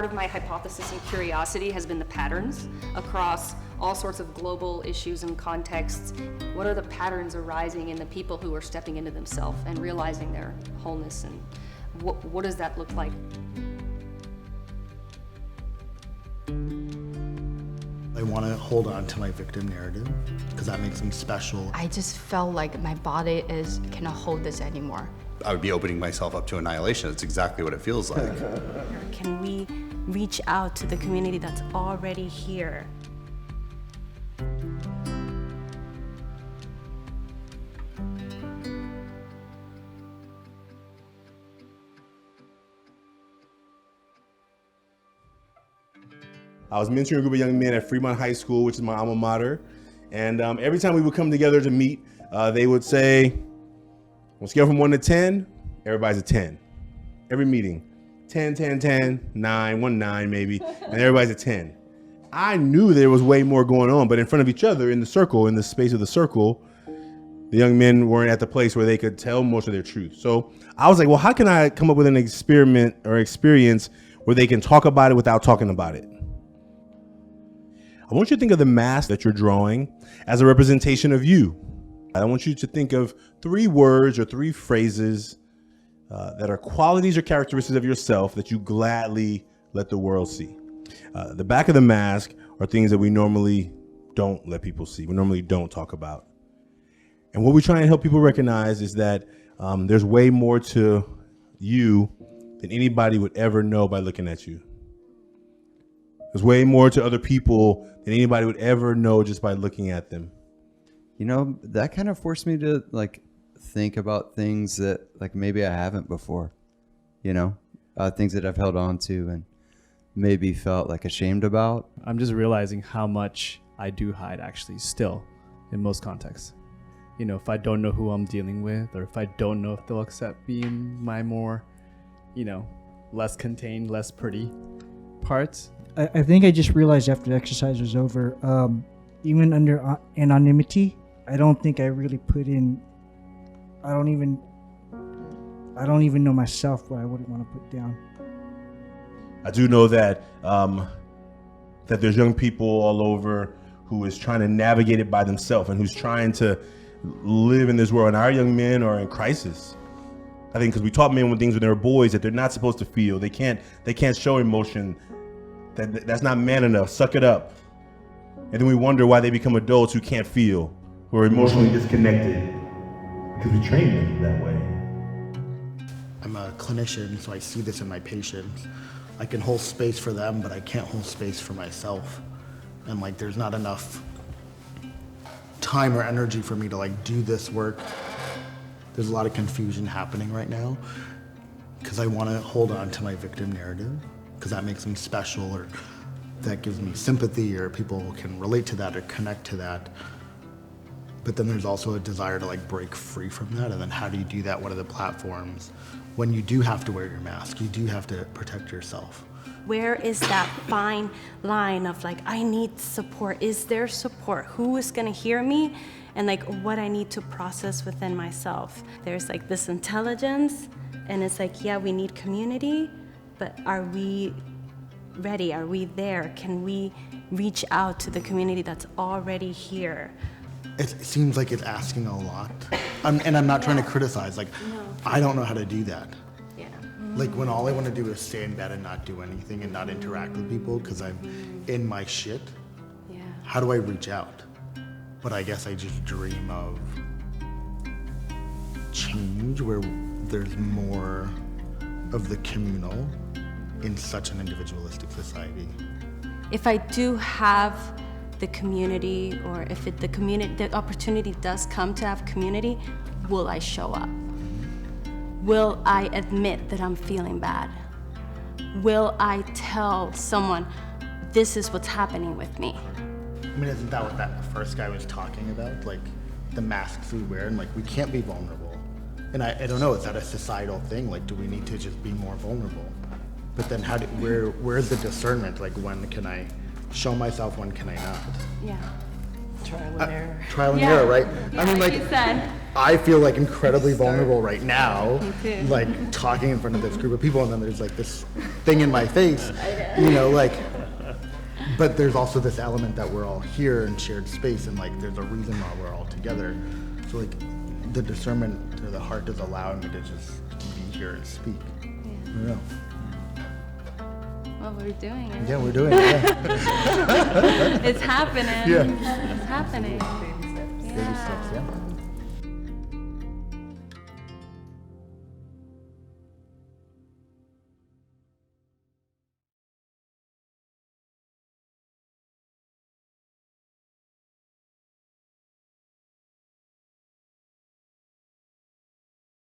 part of my hypothesis and curiosity has been the patterns across all sorts of global issues and contexts. What are the patterns arising in the people who are stepping into themselves and realizing their wholeness, and what does that look like? I want to hold on to my victim narrative because that makes me special. I just felt like my body cannot hold this anymore. I would be opening myself up to annihilation. That's exactly what it feels like. Can we reach out to the community that's already here? I was mentoring a group of young men at Fremont High School, which is my alma mater. And every time we would come together to meet, they would say, on a scale from 1 to 10, everybody's a 10. Every meeting, 10, 10, 10, 9, 1, 9 maybe, and everybody's a 10. I knew there was way more going on, but in front of each other in the circle, in the space of the circle, the young men weren't at the place where they could tell most of their truth. So I was like, well, how can I come up with an experiment or experience where they can talk about it without talking about it? I want you to think of the mask that you're drawing as a representation of you. I want you to think of 3 words or 3 phrases that are qualities or characteristics of yourself that you gladly let the world see. The back of the mask are things that we normally don't let people see, we normally don't talk about. And what we try and help people recognize is that there's way more to you than anybody would ever know by looking at you. There's way more to other people than anybody would ever know just by looking at them. You know, that kind of forced me to think about things that maybe I haven't before, things that I've held on to and maybe felt ashamed about. I'm just realizing how much I do hide actually still in most contexts. If I don't know who I'm dealing with, or if I don't know if they'll accept me in my more, less contained, less pretty parts. I think I just realized after the exercise was over, even under anonymity, I don't think I really put in, I don't even know myself what I wouldn't want to put down. I do know that that there's young people all over who is trying to navigate it by themselves and who's trying to live in this world. And our young men are in crisis. I think because we taught men things when they were boys that they're not supposed to feel. They can't show emotion. That's not man enough. Suck it up. And then we wonder why they become adults who can't feel, who are emotionally disconnected, because we train them that way. I'm a clinician, so I see this in my patients. I can hold space for them, but I can't hold space for myself. And there's not enough time or energy for me to do this work. There's a lot of confusion happening right now because I want to hold on to my victim narrative because that makes me special, or that gives me sympathy, or people can relate to that or connect to that. But then there's also a desire to break free from that. And then how do you do that? What are the platforms? When you do have to wear your mask, you do have to protect yourself. Where is that fine line of I need support? Is there support? Who is gonna hear me? And what I need to process within myself. There's this intelligence, and it's yeah, we need community, but are we ready? Are we there? Can we reach out to the community that's already here? It seems like it's asking a lot. And I'm not trying to criticize. I don't know how to do that. Yeah. When all I want to do is stay in bed and not do anything and not interact with people because I'm in my shit. Yeah. How do I reach out? But I guess I just dream of change where there's more of the communal in such an individualistic society. If I do have the community, or if the opportunity does come to have community, will I show up? Will I admit that I'm feeling bad? Will I tell someone, this is what's happening with me? Isn't that what that first guy was talking about? The masks we wear, and we can't be vulnerable. And I don't know, is that a societal thing? Do we need to just be more vulnerable? But then where's the discernment? When can I show myself, when can I not? Yeah. trial and error, right? I mean, like like, you said. I feel like incredibly vulnerable right now, Me too. like talking in front of this group of people, and then there's like this thing in my face, you know, like. But there's also this element that we're all here in shared space, and like there's a reason why we're all together. So like, the discernment or the heart is allowing me to just be here and speak. Yeah. Well, we're doing it. Yeah, we're doing it. Yeah. It's happening. Yeah. It's happening. Baby steps, yeah.